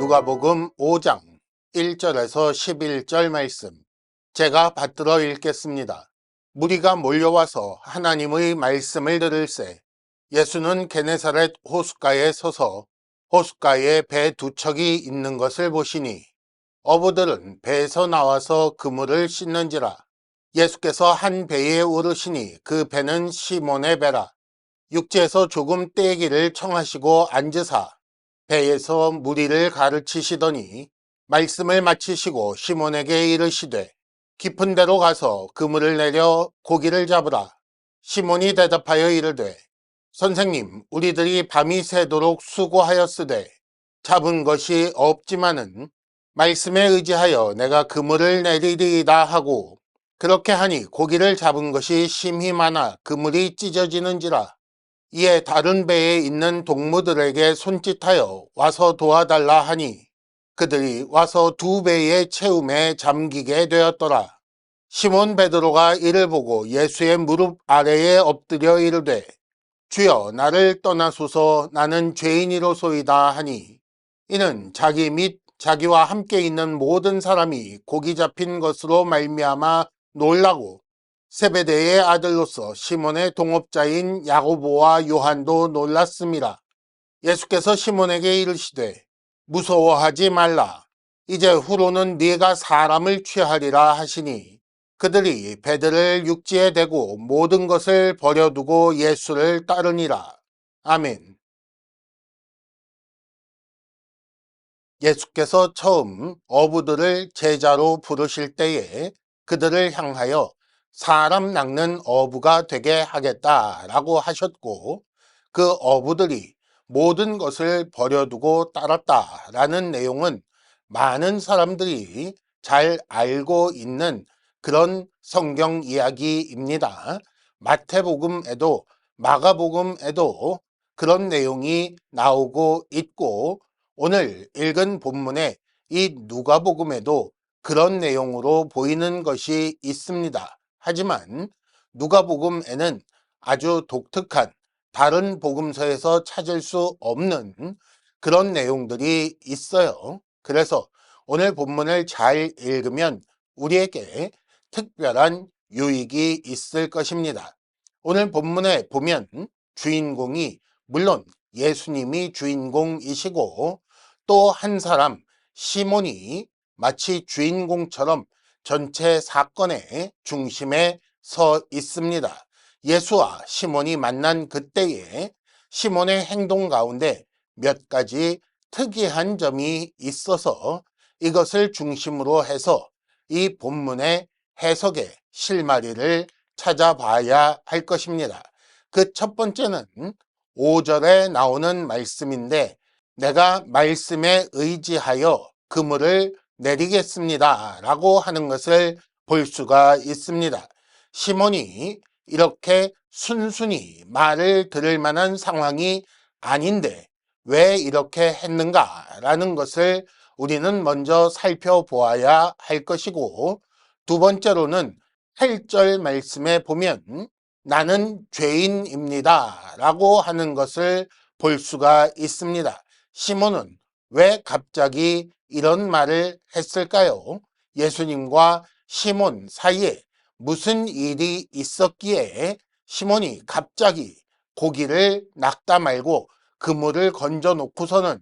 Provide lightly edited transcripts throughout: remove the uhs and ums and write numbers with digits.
누가복음 5장 1절에서 11절 말씀 제가 받들어 읽겠습니다. 무리가 몰려와서 하나님의 말씀을 들을새 예수는 게네사렛 호숫가에 서서 호숫가에 배 두 척이 있는 것을 보시니 어부들은 배에서 나와서 그물을 씻는지라. 예수께서 한 배에 오르시니 그 배는 시몬의 배라. 육지에서 조금 떼기를 청하시고 앉으사 배에서 무리를 가르치시더니 말씀을 마치시고 시몬에게 이르시되 깊은 데로 가서 그물을 내려 고기를 잡으라. 시몬이 대답하여 이르되 선생님, 우리들이 밤이 새도록 수고하였으되 잡은 것이 없지만은 말씀에 의지하여 내가 그물을 내리리이다 하고 그렇게 하니 고기를 잡은 것이 심히 많아 그물이 찢어지는지라. 이에 다른 배에 있는 동무들에게 손짓하여 와서 도와달라 하니 그들이 와서 두 배의 채움에 잠기게 되었더라. 시몬 베드로가 이를 보고 예수의 무릎 아래에 엎드려 이르되 주여, 나를 떠나소서, 나는 죄인이로소이다 하니 이는 자기 및 자기와 함께 있는 모든 사람이 고기 잡힌 것으로 말미암아 놀라고 세베대의 아들로서 시몬의 동업자인 야고보와 요한도 놀랐습니다. 예수께서 시몬에게 이르시되 무서워하지 말라. 이제 후로는 네가 사람을 취하리라 하시니 그들이 배들을 육지에 대고 모든 것을 버려두고 예수를 따르니라. 아멘. 예수께서 처음 어부들을 제자로 부르실 때에 그들을 향하여 사람 낚는 어부가 되게 하겠다라고 하셨고 그 어부들이 모든 것을 버려두고 따랐다라는 내용은 많은 사람들이 잘 알고 있는 그런 성경 이야기입니다. 마태복음에도 마가복음에도 그런 내용이 나오고 있고 오늘 읽은 본문에 이 누가복음에도 그런 내용으로 보이는 것이 있습니다. 하지만 누가복음에는 아주 독특한 다른 복음서에서 찾을 수 없는 그런 내용들이 있어요. 그래서 오늘 본문을 잘 읽으면 우리에게 특별한 유익이 있을 것입니다. 오늘 본문에 보면 주인공이 물론 예수님이 주인공이시고 또 한 사람 시몬이 마치 주인공처럼 전체 사건의 중심에 서 있습니다. 예수와 시몬이 만난 그때에 시몬의 행동 가운데 몇 가지 특이한 점이 있어서 이것을 중심으로 해서 이 본문의 해석의 실마리를 찾아봐야 할 것입니다. 그 첫 번째는 5절에 나오는 말씀인데 내가 말씀에 의지하여 그물을 내리겠습니다 라고 하는 것을 볼 수가 있습니다. 시몬이 이렇게 순순히 말을 들을 만한 상황이 아닌데 왜 이렇게 했는가라는 것을 우리는 먼저 살펴보아야 할 것이고 두 번째로는 8절 말씀에 보면 나는 죄인입니다 라고 하는 것을 볼 수가 있습니다. 시몬은 왜 갑자기 이런 말을 했을까요? 예수님과 시몬 사이에 무슨 일이 있었기에 시몬이 갑자기 고기를 낚다 말고 그물을 건져 놓고서는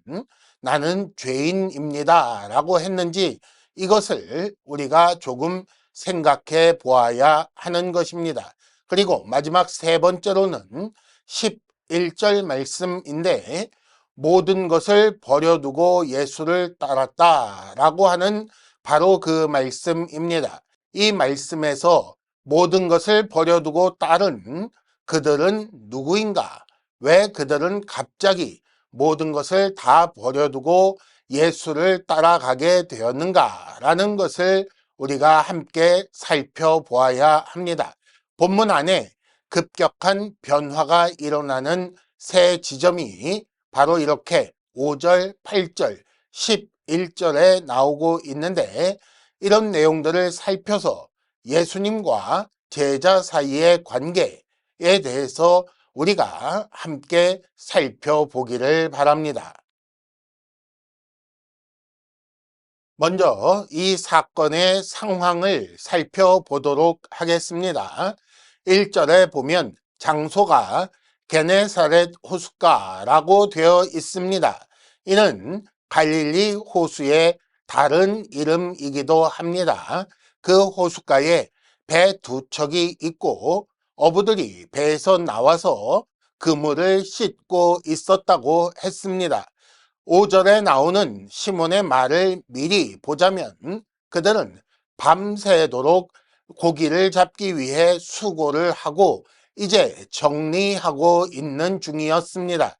나는 죄인입니다 라고 했는지 이것을 우리가 조금 생각해 보아야 하는 것입니다. 그리고 마지막 세 번째로는 11절 말씀인데 모든 것을 버려두고 예수를 따랐다라고 하는 바로 그 말씀입니다. 이 말씀에서 모든 것을 버려두고 따른 그들은 누구인가? 왜 그들은 갑자기 모든 것을 다 버려두고 예수를 따라가게 되었는가라는 것을 우리가 함께 살펴보아야 합니다. 본문 안에 급격한 변화가 일어나는 세 지점이 바로 이렇게 5절, 8절, 11절에 나오고 있는데 이런 내용들을 살펴서 예수님과 제자 사이의 관계에 대해서 우리가 함께 살펴보기를 바랍니다. 먼저 이 사건의 상황을 살펴보도록 하겠습니다. 1절에 보면 장소가 게네사렛 호숫가라고 되어 있습니다. 이는 갈릴리 호수의 다른 이름이기도 합니다. 그 호숫가에 배 두 척이 있고 어부들이 배에서 나와서 그물을 씻고 있었다고 했습니다. 5절에 나오는 시몬의 말을 미리 보자면 그들은 밤새도록 고기를 잡기 위해 수고를 하고 이제 정리하고 있는 중이었습니다.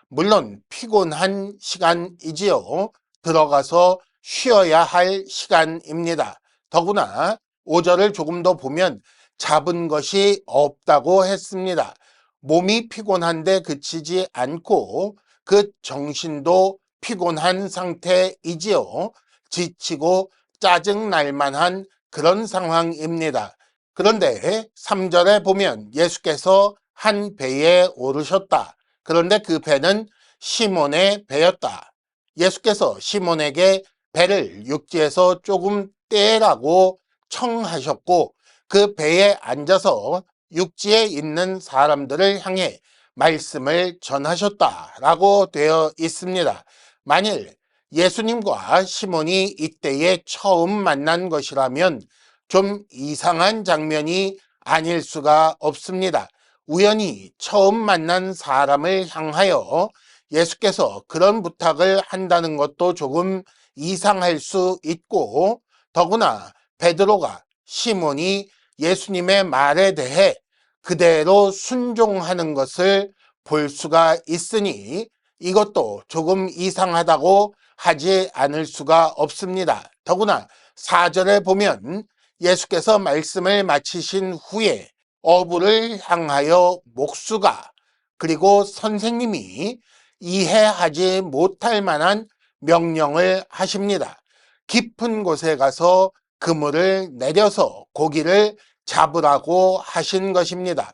물론 피곤한 시간이지요. 들어가서 쉬어야 할 시간입니다. 더구나 5절을 조금 더 보면 잡은 것이 없다고 했습니다. 몸이 피곤한데 그치지 않고 그 정신도 피곤한 상태이지요. 지치고 짜증날 만한 그런 상황입니다. 그런데 3절에 보면 예수께서 한 배에 오르셨다. 그런데 그 배는 시몬의 배였다. 예수께서 시몬에게 배를 육지에서 조금 떼라고 청하셨고 그 배에 앉아서 육지에 있는 사람들을 향해 말씀을 전하셨다라고 되어 있습니다. 만일 예수님과 시몬이 이때에 처음 만난 것이라면 좀 이상한 장면이 아닐 수가 없습니다. 우연히 처음 만난 사람을 향하여 예수께서 그런 부탁을 한다는 것도 조금 이상할 수 있고 더구나 베드로가 시몬이 예수님의 말에 대해 그대로 순종하는 것을 볼 수가 있으니 이것도 조금 이상하다고 하지 않을 수가 없습니다. 더구나 4절에 보면 예수께서 말씀을 마치신 후에 어부를 향하여 목수가 그리고 선생님이 이해하지 못할 만한 명령을 하십니다. 깊은 곳에 가서 그물을 내려서 고기를 잡으라고 하신 것입니다.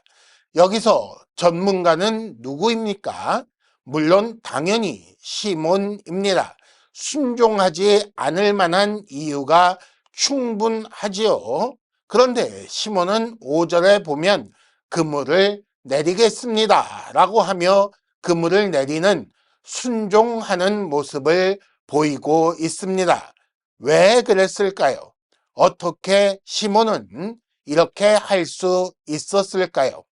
여기서 전문가는 누구입니까? 물론 당연히 시몬입니다. 순종하지 않을 만한 이유가 충분하지요. 그런데 시몬은 5절에 보면 그물을 내리겠습니다 라고 하며 그물을 내리는 순종하는 모습을 보이고 있습니다. 왜 그랬을까요? 어떻게 시몬은 이렇게 할 수 있었을까요?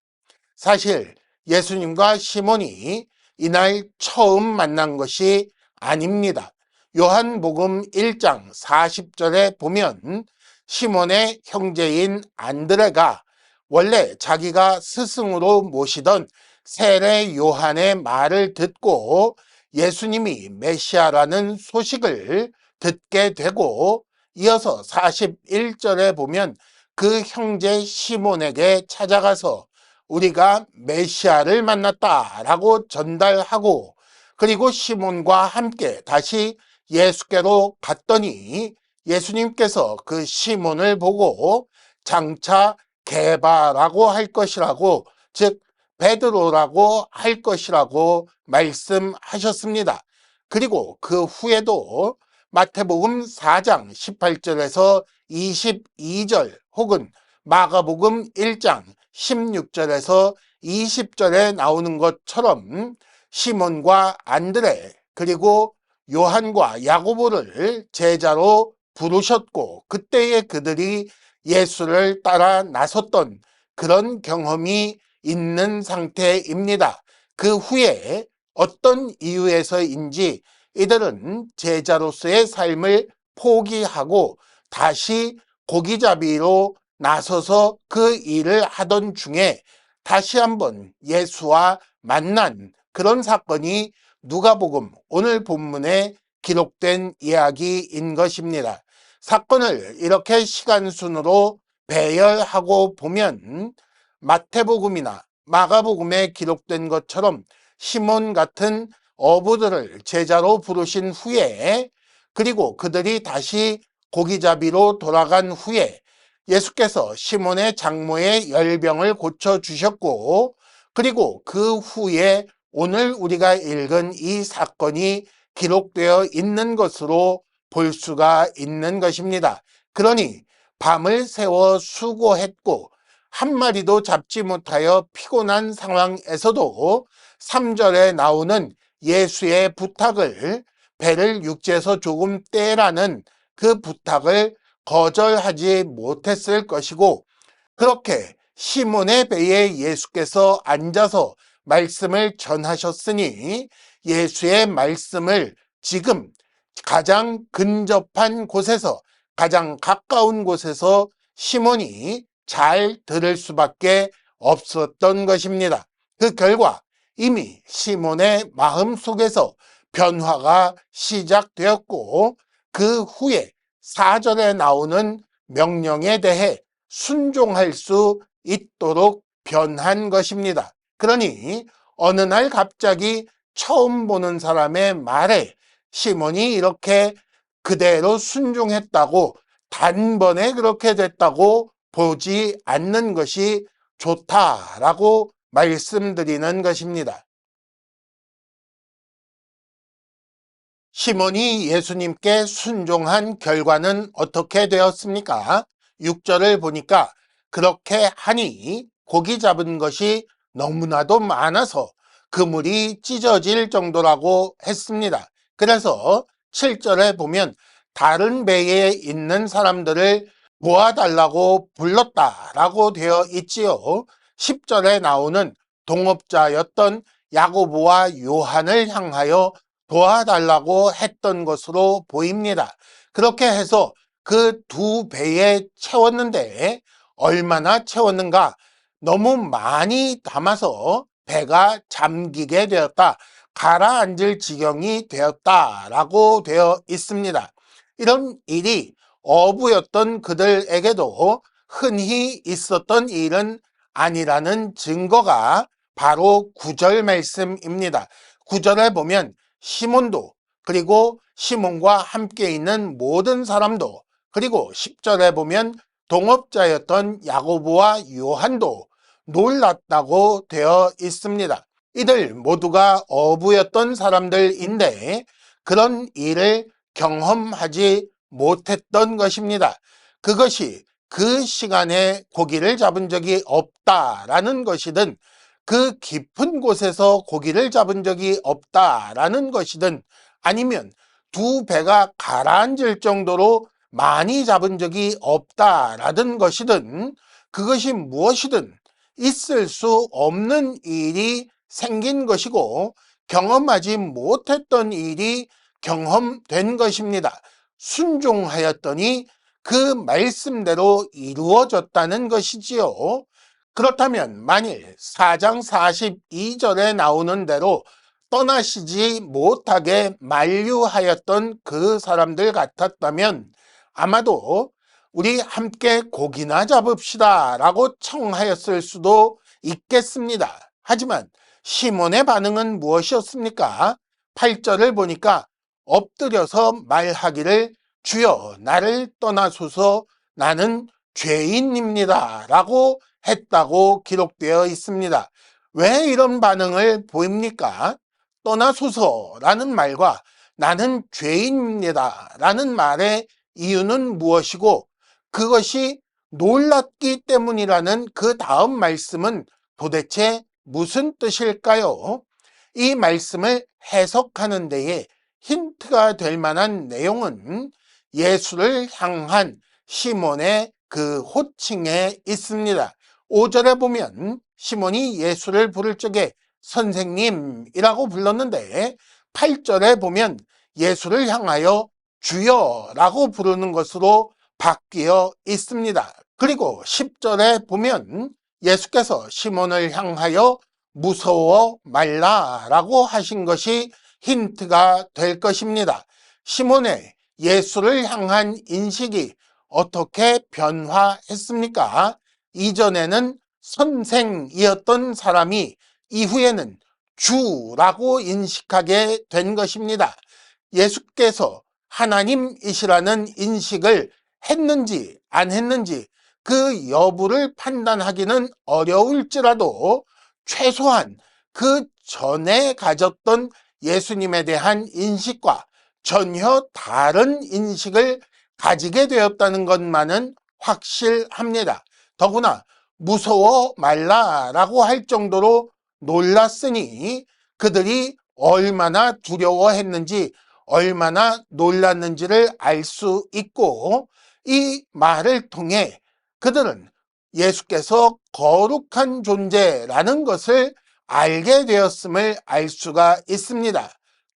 사실 예수님과 시몬이 이날 처음 만난 것이 아닙니다. 요한복음 1장 40절에 보면 시몬의 형제인 안드레가 원래 자기가 스승으로 모시던 세례 요한의 말을 듣고 예수님이 메시아라는 소식을 듣게 되고 이어서 41절에 보면 그 형제 시몬에게 찾아가서 우리가 메시아를 만났다라고 전달하고 그리고 시몬과 함께 다시 예수께로 갔더니 예수님께서 그 시몬을 보고 장차 게바라고 할 것이라고 즉 베드로라고 할 것이라고 말씀하셨습니다. 그리고 그 후에도 마태복음 4장 18절에서 22절 혹은 마가복음 1장 16절에서 20절에 나오는 것처럼 시몬과 안드레 그리고 요한과 야고보를 제자로 부르셨고 그때에 그들이 예수를 따라 나섰던 그런 경험이 있는 상태입니다. 그 후에 어떤 이유에서인지 이들은 제자로서의 삶을 포기하고 다시 고기잡이로 나서서 그 일을 하던 중에 다시 한번 예수와 만난 그런 사건이 누가복음 오늘 본문에 기록된 이야기인 것입니다. 사건을 이렇게 시간순으로 배열하고 보면 마태복음이나 마가복음에 기록된 것처럼 시몬 같은 어부들을 제자로 부르신 후에 그리고 그들이 다시 고기잡이로 돌아간 후에 예수께서 시몬의 장모의 열병을 고쳐주셨고 그리고 그 후에 오늘 우리가 읽은 이 사건이 기록되어 있는 것으로 볼 수가 있는 것입니다. 그러니 밤을 새워 수고했고 한 마리도 잡지 못하여 피곤한 상황에서도 3절에 나오는 예수의 부탁을, 배를 육지에서 조금 떼라는 그 부탁을 거절하지 못했을 것이고, 그렇게 시몬의 배에 예수께서 앉아서 말씀을 전하셨으니 예수의 말씀을 지금 가장 근접한 곳에서, 가장 가까운 곳에서 시몬이 잘 들을 수밖에 없었던 것입니다. 그 결과 이미 시몬의 마음 속에서 변화가 시작되었고, 그 후에 4절에 나오는 명령에 대해 순종할 수 있도록 변한 것입니다. 그러니 어느 날 갑자기 처음 보는 사람의 말에 시몬이 이렇게 그대로 순종했다고, 단번에 그렇게 됐다고 보지 않는 것이 좋다라고 말씀드리는 것입니다. 시몬이 예수님께 순종한 결과는 어떻게 되었습니까? 6절을 보니까 그렇게 하니 고기 잡은 것이 너무나도 많아서 그물이 찢어질 정도라고 했습니다. 그래서 7절에 보면 다른 배에 있는 사람들을 도와달라고 불렀다라고 되어 있지요. 10절에 나오는 동업자였던 야고보와 요한을 향하여 도와달라고 했던 것으로 보입니다. 그렇게 해서 그 두 배에 채웠는데 얼마나 채웠는가? 너무 많이 담아서 배가 잠기게 되었다, 가라앉을 지경이 되었다라고 되어 있습니다. 이런 일이 어부였던 그들에게도 흔히 있었던 일은 아니라는 증거가 바로 9절 말씀입니다. 9절에 보면 시몬도, 그리고 시몬과 함께 있는 모든 사람도, 그리고 10절에 보면 동업자였던 야고보와 요한도 놀랐다고 되어 있습니다. 이들 모두가 어부였던 사람들인데 그런 일을 경험하지 못했던 것입니다. 그것이 그 시간에 고기를 잡은 적이 없다라는 것이든, 그 깊은 곳에서 고기를 잡은 적이 없다라는 것이든, 아니면 두 배가 가라앉을 정도로 많이 잡은 적이 없다라는 것이든, 그것이 무엇이든 있을 수 없는 일이 생긴 것이고 경험하지 못했던 일이 경험된 것입니다. 순종하였더니 그 말씀대로 이루어졌다는 것이지요. 그렇다면 만일 4장 42절에 나오는 대로 떠나시지 못하게 만류하였던 그 사람들 같았다면 아마도 우리 함께 고기나 잡읍시다 라고 청하였을 수도 있겠습니다. 하지만 시몬의 반응은 무엇이었습니까? 8절을 보니까 엎드려서 말하기를 주여 나를 떠나소서 나는 죄인입니다 라고 했다고 기록되어 있습니다. 왜 이런 반응을 보입니까? 떠나소서라는 말과 나는 죄인입니다 라는 말의 이유는 무엇이고, 그것이 놀랐기 때문이라는 그 다음 말씀은 도대체 무슨 뜻일까요? 이 말씀을 해석하는 데에 힌트가 될 만한 내용은 예수를 향한 시몬의 그 호칭에 있습니다. 5절에 보면 시몬이 예수를 부를 적에 선생님이라고 불렀는데 8절에 보면 예수를 향하여 주여라고 부르는 것으로 바뀌어 있습니다. 그리고 10절에 보면 예수께서 시몬을 향하여 무서워 말라라고 하신 것이 힌트가 될 것입니다. 시몬의 예수를 향한 인식이 어떻게 변화했습니까? 이전에는 선생이었던 사람이 이후에는 주라고 인식하게 된 것입니다. 예수께서 하나님이시라는 인식을 했는지 안 했는지 그 여부를 판단하기는 어려울지라도 최소한 그 전에 가졌던 예수님에 대한 인식과 전혀 다른 인식을 가지게 되었다는 것만은 확실합니다. 더구나 무서워 말라라고 할 정도로 놀랐으니 그들이 얼마나 두려워했는지 얼마나 놀랐는지를 알 수 있고, 이 말을 통해 그들은 예수께서 거룩한 존재라는 것을 알게 되었음을 알 수가 있습니다.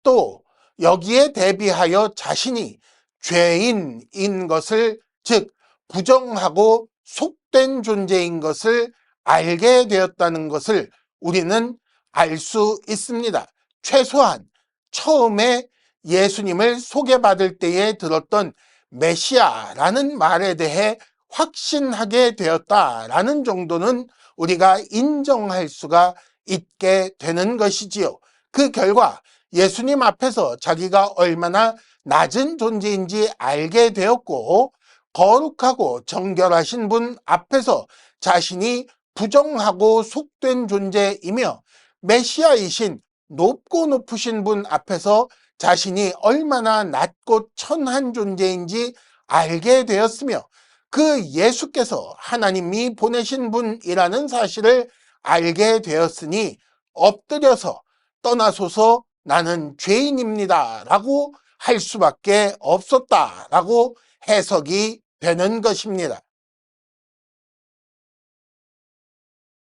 또 여기에 대비하여 자신이 죄인인 것을, 즉 부정하고 속된 존재인 것을 알게 되었다는 것을 우리는 알 수 있습니다. 최소한 처음에 예수님을 소개받을 때에 들었던 메시아라는 말에 대해 확신하게 되었다라는 정도는 우리가 인정할 수가 있게 되는 것이지요. 그 결과 예수님 앞에서 자기가 얼마나 낮은 존재인지 알게 되었고, 거룩하고 정결하신 분 앞에서 자신이 부정하고 속된 존재이며, 메시아이신 높고 높으신 분 앞에서 자신이 얼마나 낮고 천한 존재인지 알게 되었으며, 그 예수께서 하나님이 보내신 분이라는 사실을 알게 되었으니 엎드려서 떠나소서 나는 죄인입니다 라고 할 수밖에 없었다라고 해석이 되는 것입니다.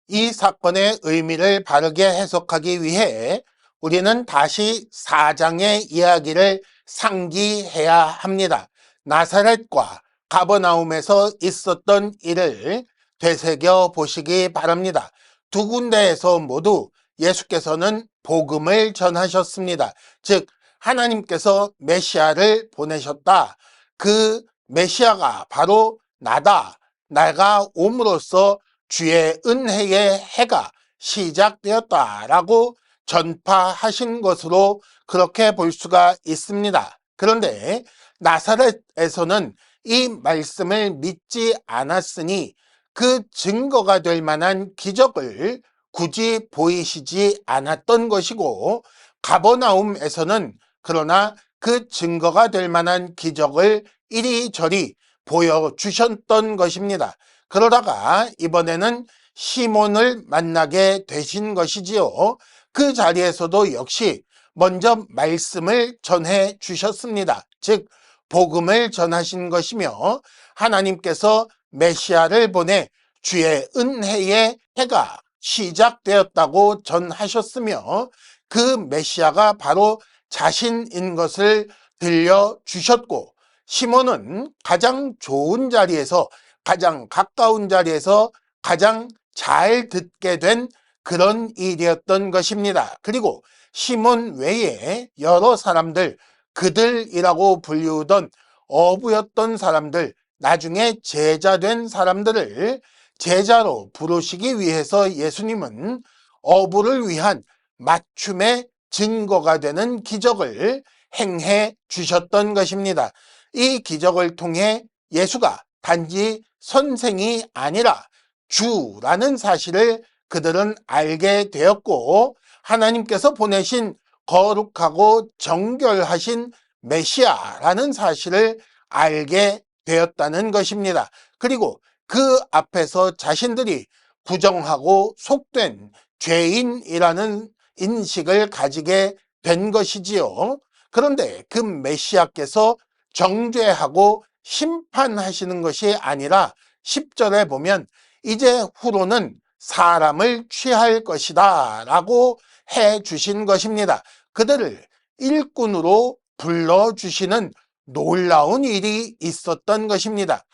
이 사건의 의미를 바르게 해석하기 위해 우리는 다시 4장의 이야기를 상기해야 합니다. 나사렛과 가버나움에서 있었던 일을 되새겨 보시기 바랍니다. 두 군데에서 모두 예수께서는 복음을 전하셨습니다. 즉 하나님께서 메시아를 보내셨다. 그 메시아가 바로 나다. 내가 옴으로써 주의 은혜의 해가 시작되었다라고 전파하신 것으로 그렇게 볼 수가 있습니다. 그런데 나사렛에서는 이 말씀을 믿지 않았으니 그 증거가 될 만한 기적을 굳이 보이시지 않았던 것이고, 가버나움에서는 그러나 그 증거가 될 만한 기적을 이리저리 보여주셨던 것입니다. 그러다가 이번에는 시몬을 만나게 되신 것이지요. 그 자리에서도 역시 먼저 말씀을 전해 주셨습니다. 즉 복음을 전하신 것이며, 하나님께서 메시아를 보내 주의 은혜의 해가 시작되었다고 전하셨으며, 그 메시아가 바로 자신인 것을 들려주셨고, 시몬은 가장 좋은 자리에서, 가장 가까운 자리에서 가장 잘 듣게 된 그런 일이었던 것입니다. 그리고 시몬 외에 여러 사람들, 그들이라고 불리우던 어부였던 사람들, 나중에 제자된 사람들을 제자로 부르시기 위해서 예수님은 어부를 위한 맞춤의 증거가 되는 기적을 행해 주셨던 것입니다. 이 기적을 통해 예수가 단지 선생이 아니라 주라는 사실을 그들은 알게 되었고, 하나님께서 보내신 거룩하고 정결하신 메시아라는 사실을 알게 되었다는 것입니다. 그리고 그 앞에서 자신들이 부정하고 속된 죄인이라는 인식을 가지게 된 것이지요. 그런데 그 메시아께서 정죄하고 심판하시는 것이 아니라 10절에 보면 이제 후로는 사람을 취할 것이다 라고 해 주신 것입니다. 그들을 일꾼으로 불러주시는 놀라운 일이 있었던 것입니다.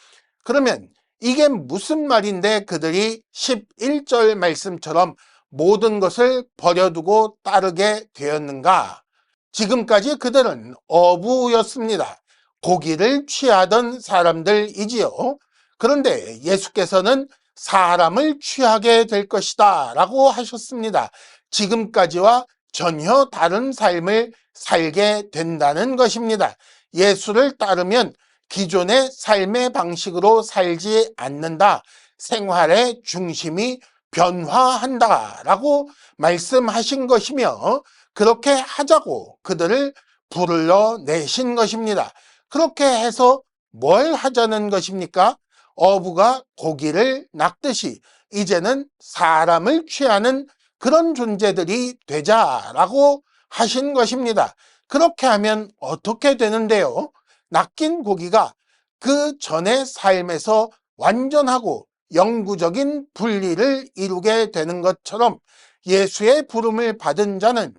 그러면 이게 무슨 말인데 그들이 11절 말씀처럼 모든 것을 버려두고 따르게 되었는가? 지금까지 그들은 어부였습니다. 고기를 취하던 사람들이지요. 그런데 예수께서는 사람을 취하게 될 것이다 라고 하셨습니다. 지금까지와 전혀 다른 삶을 살게 된다는 것입니다. 예수를 따르면 기존의 삶의 방식으로 살지 않는다. 생활의 중심이 변화한다 라고 말씀하신 것이며, 그렇게 하자고 그들을 불러내신 것입니다. 그렇게 해서 뭘 하자는 것입니까? 어부가 고기를 낚듯이 이제는 사람을 취하는 그런 존재들이 되자라고 하신 것입니다. 그렇게 하면 어떻게 되는데요? 낚인 고기가 그 전의 삶에서 완전하고 영구적인 분리를 이루게 되는 것처럼 예수의 부름을 받은 자는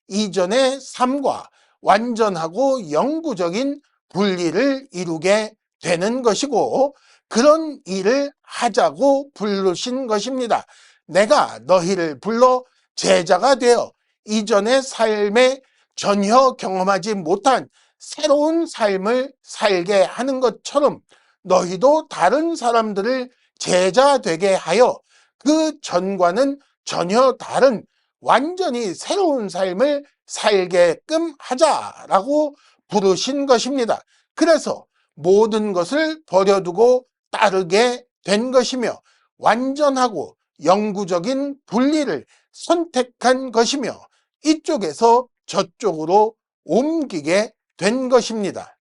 이전의 삶과 완전하고 영구적인 분리를 이루게 되는 것이고, 그런 일을 하자고 부르신 것입니다. 내가 너희를 불러 제자가 되어 이전의 삶에 전혀 경험하지 못한 새로운 삶을 살게 하는 것처럼 너희도 다른 사람들을 제자 되게 하여 그 전과는 전혀 다른 완전히 새로운 삶을 살게끔 하자라고 부르신 것입니다. 그래서 모든 것을 버려두고 따르게 된 것이며 완전하고 영구적인 분리를 선택한 것이며 이쪽에서 저쪽으로 옮기게 된 것입니다.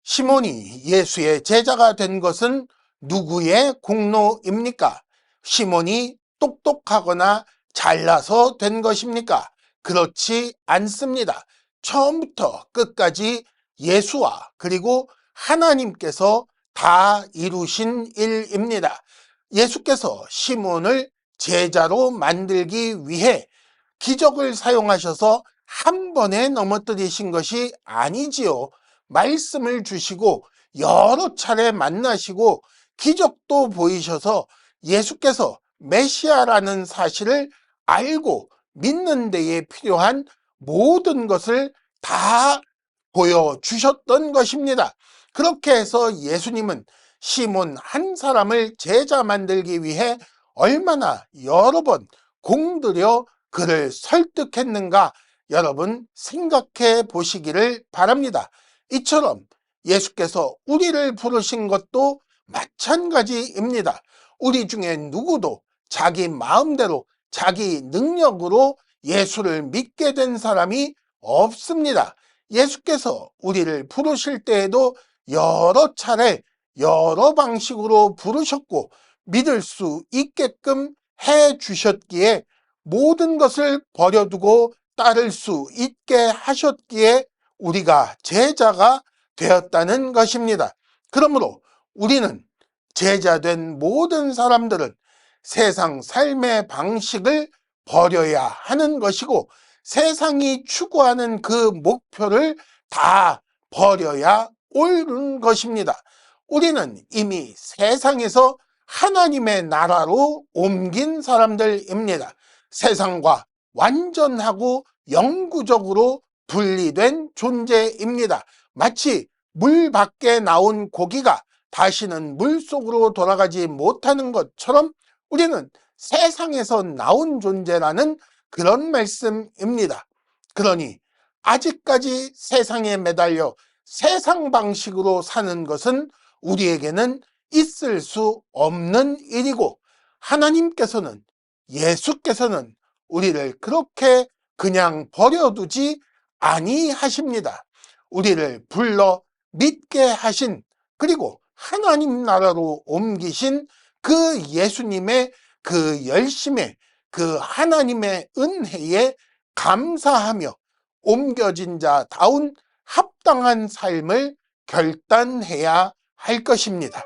시몬이 예수의 제자가 된 것은 누구의 공로입니까? 시몬이 똑똑하거나 잘나서 된 것입니까? 그렇지 않습니다. 처음부터 끝까지 예수와 그리고 하나님께서 다 이루신 일입니다. 예수께서 시몬을 제자로 만들기 위해 기적을 사용하셔서 한 번에 넘어뜨리신 것이 아니지요. 말씀을 주시고 여러 차례 만나시고 기적도 보이셔서 예수께서 메시아라는 사실을 알고 믿는 데에 필요한 모든 것을 다 보여주셨던 것입니다. 그렇게 해서 예수님은 시몬 한 사람을 제자 만들기 위해 얼마나 여러 번 공들여 그를 설득했는가 여러분 생각해 보시기를 바랍니다. 이처럼 예수께서 우리를 부르신 것도 마찬가지입니다. 우리 중에 누구도 자기 마음대로 자기 능력으로 예수를 믿게 된 사람이 없습니다. 예수께서 우리를 부르실 때에도 여러 차례 여러 방식으로 부르셨고 믿을 수 있게끔 해 주셨기에 모든 것을 버려두고 따를 수 있게 하셨기에 우리가 제자가 되었다는 것입니다. 그러므로 우리는 제자된 모든 사람들은 세상 삶의 방식을 버려야 하는 것이고 세상이 추구하는 그 목표를 다 버려야 옳은 것입니다. 우리는 이미 세상에서 하나님의 나라로 옮긴 사람들입니다. 세상과 완전하고 영구적으로 분리된 존재입니다. 마치 물 밖에 나온 고기가 다시는 물 속으로 돌아가지 못하는 것처럼 우리는 세상에서 나온 존재라는 그런 말씀입니다. 그러니 아직까지 세상에 매달려 세상 방식으로 사는 것은 우리에게는 있을 수 없는 일이고 하나님께서는 예수께서는 우리를 그렇게 그냥 버려두지 아니하십니다. 우리를 불러 믿게 하신 그리고 하나님 나라로 옮기신 그 예수님의 그 열심에 그 하나님의 은혜에 감사하며 옮겨진 자다운 합당한 삶을 결단해야 할 것입니다.